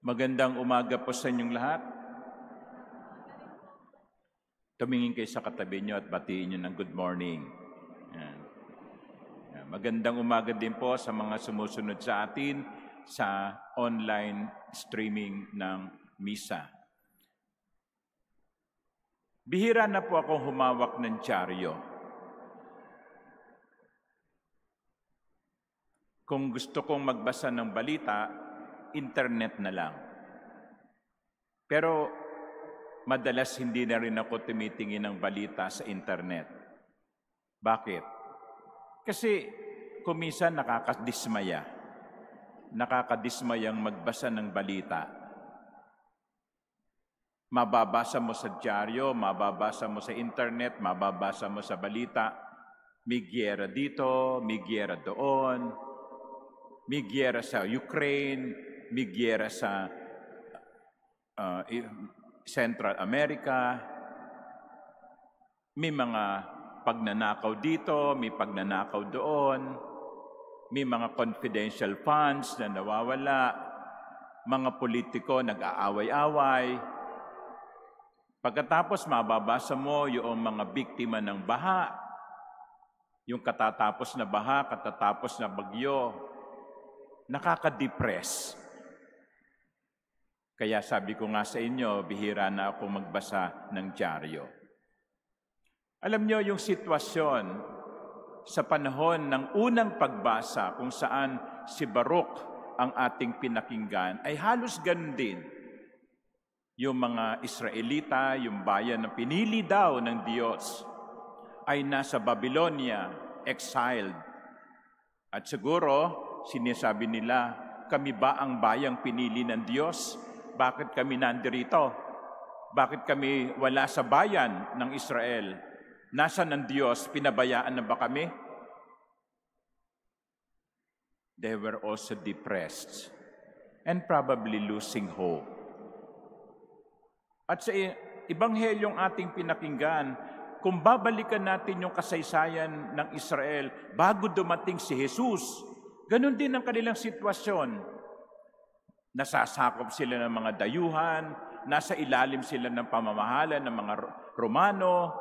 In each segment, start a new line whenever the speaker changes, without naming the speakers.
Magandang umaga po sa inyong lahat. Tumingin kayo sa katabi nyo at batiin nyo ng good morning. Yan. Magandang umaga din po sa mga sumusunod sa atin sa online streaming ng misa. Bihira na po akong humawak ng dyaryo. Kung gusto kong magbasa ng balita, internet na lang. Pero madalas hindi na rin ako tumitingin ng balita sa internet. Bakit? Kasi kuminsan nakakadismaya. Nakakadismayang magbasa ng balita. Mababasa mo sa dyaryo, mababasa mo sa internet, mababasa mo sa balita. May giyera dito, may giyera doon, may giyera sa Ukraine, may giyera sa Central America, may mga pagnanakaw dito, may pagnanakaw doon, may mga confidential funds na nawawala, mga politiko nag-aaway-away. Pagkatapos mababasa mo yung mga biktima ng baha, yung katatapos na baha, katatapos na bagyo, nakaka-depress. Kaya sabi ko nga sa inyo, bihira na ako magbasa ng dyaryo. Alam niyo yung sitwasyon sa panahon ng unang pagbasa kung saan si Baruch ang ating pinakinggan ay halos ganun din. Yung mga Israelita, yung bayan na pinili daw ng Diyos ay nasa Babylonia, exiled. At siguro, sinasabi nila, kami ba ang bayang pinili ng Diyos? Bakit kami nandirito? Bakit kami wala sa bayan ng Israel? Nasaan ang Diyos? Pinabayaan na ba kami? They were also depressed and probably losing hope. At sa Ebanghelyong ating pinakinggan, kung babalikan natin yung kasaysayan ng Israel bago dumating si Jesus, ganun din ang kanilang sitwasyon. Nasasakop sila ng mga dayuhan, nasa ilalim sila ng pamamahala ng mga Romano,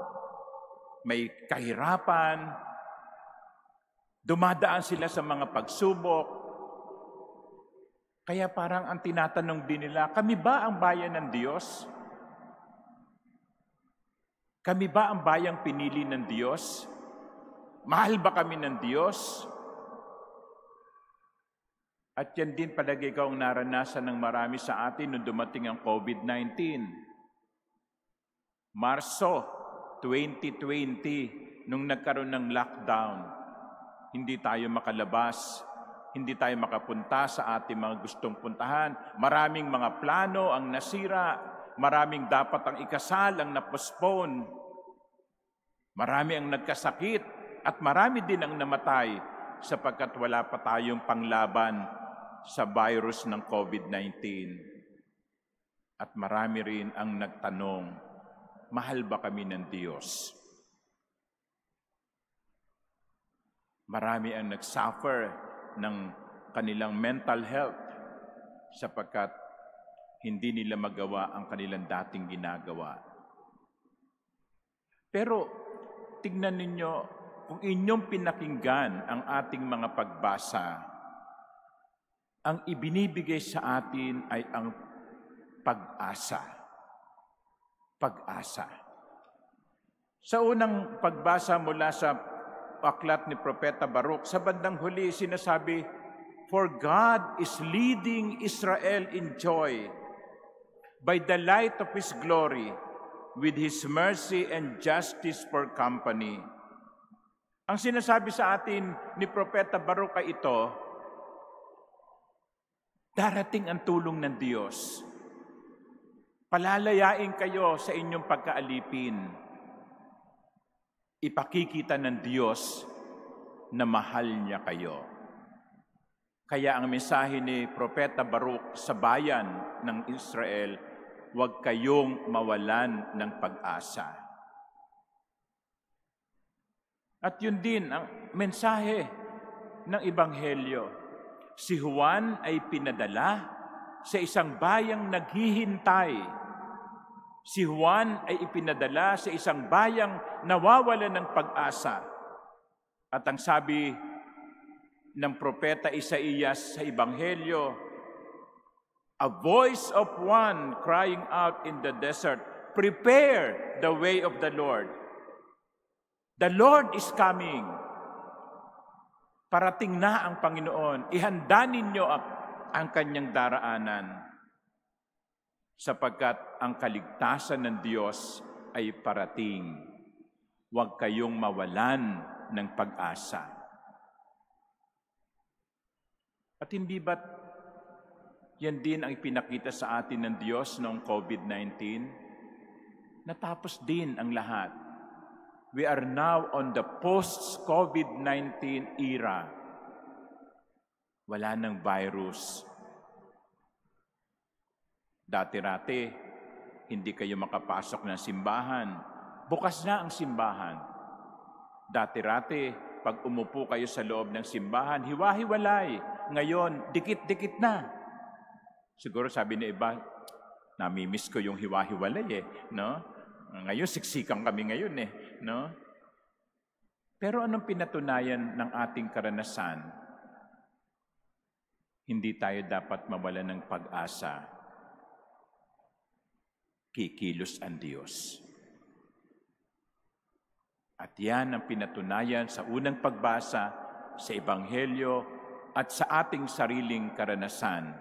may kahirapan, dumadaan sila sa mga pagsubok. Kaya parang ang tinatanong din nila, kami ba ang bayan ng Diyos? Kami ba ang bayang pinili ng Diyos? Mahal ba kami ng Diyos? At yan din palagi ko ang naranasan ng marami sa atin nung dumating ang COVID-19. Marso 2020, nung nagkaroon ng lockdown, hindi tayo makalabas, hindi tayo makapunta sa ating mga gustong puntahan. Maraming mga plano ang nasira, maraming dapat ang ikasal ang na-postpone. Marami ang nagkasakit at marami din ang namatay sapagkat wala pa tayong panglaban sa virus ng COVID-19. At marami rin ang nagtanong, mahal ba kami ng Diyos? Marami ang nagsuffer ng kanilang mental health sapagkat hindi nila magawa ang kanilang dating ginagawa. Pero tignan ninyo, kung inyong pinakinggan ang ating mga pagbasa, ang ibinibigay sa atin ay ang pag-asa. Pag-asa. Sa unang pagbasa mula sa aklat ni Propeta Baruch, sa bandang huli sinasabi, "For God is leading Israel in joy by the light of His glory, with His mercy and justice for company." Ang sinasabi sa atin ni Propeta Baruch ay ito, darating ang tulong ng Diyos. Palalayain kayo sa inyong pagkaalipin. Ipakikita ng Diyos na mahal niya kayo. Kaya ang mensahe ni Propeta Baruch sa bayan ng Israel, huwag kayong mawalan ng pag-asa. At yun din ang mensahe ng Ebanghelyo. Si Juan ay pinadala sa isang bayang naghihintay. Si Juan ay ipinadala sa isang bayang nawawala ng pag-asa. At ang sabi ng propeta Isaías sa Ebanghelyo, "A voice of one crying out in the desert, prepare the way of the Lord." The Lord is coming. Parating na ang Panginoon. Ihanda ninyo ang kanyang daraanan. Sapagkat ang kaligtasan ng Diyos ay parating. Huwag kayong mawalan ng pag-asa. At hindi ba't yan din ang ipinakita sa atin ng Diyos noong COVID-19? Natapos din ang lahat. We are now on the post-COVID-19 era. Wala nang virus. Dati-rati, hindi kayo makapasok ng simbahan. Bukas na ang simbahan. Dati-rati, pag umupo kayo sa loob ng simbahan, hiwa-hiwalay. Ngayon, dikit-dikit na. Siguro sabi ni iba, namimiss ko yung hiwa-hiwalay no? Ngayon, siksikan kami ngayon no? Pero anong pinatunayan ng ating karanasan? Hindi tayo dapat mawalan ng pag-asa. Kikilos ang Diyos. At yan ang pinatunayan sa unang pagbasa sa Ebanghelyo at sa ating sariling karanasan.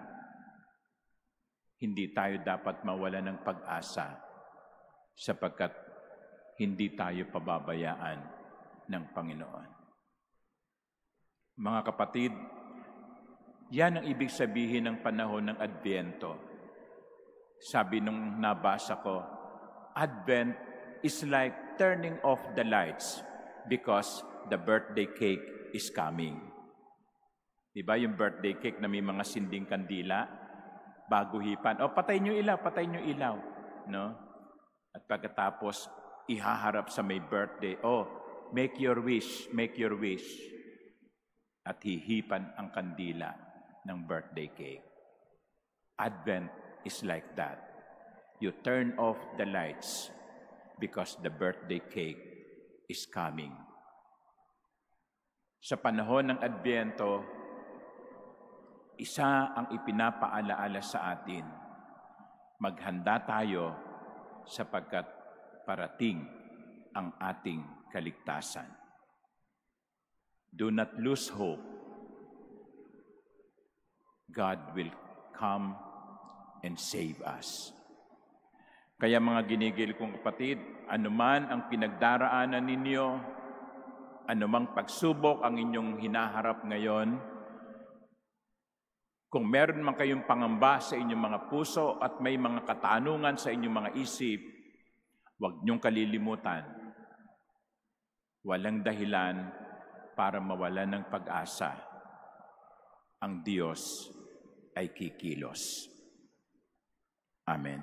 Hindi tayo dapat mawalan ng pag-asa sapagkat hindi tayo pababayaan ng Panginoon. Mga kapatid, yan ang ibig sabihin ng panahon ng Adbyento. Sabi nung nabasa ko, Advent is like turning off the lights because the birthday cake is coming. Diba yung birthday cake na may mga sinding kandila, bago hipan, patay nyo ilaw, no? At pagkatapos, ihaharap sa may birthday, make your wish. At hihipan ang kandila ng birthday cake. Advent is like that. You turn off the lights because the birthday cake is coming. Sa panahon ng Adbyento, isa ang ipinapaalaala sa atin. Maghanda tayo sapagkat parating ang ating kaligtasan. Do not lose hope. God will come and save us. Kaya mga ginigil kong kapatid, anuman ang pinagdaraanan ninyo, anumang pagsubok ang inyong hinaharap ngayon, kung meron man kayong pangamba sa inyong mga puso at may mga katanungan sa inyong mga isip, huwag niyong kalilimutan. Walang dahilan para mawalan ng pag-asa. Ang Diyos ay kikilos. Amen.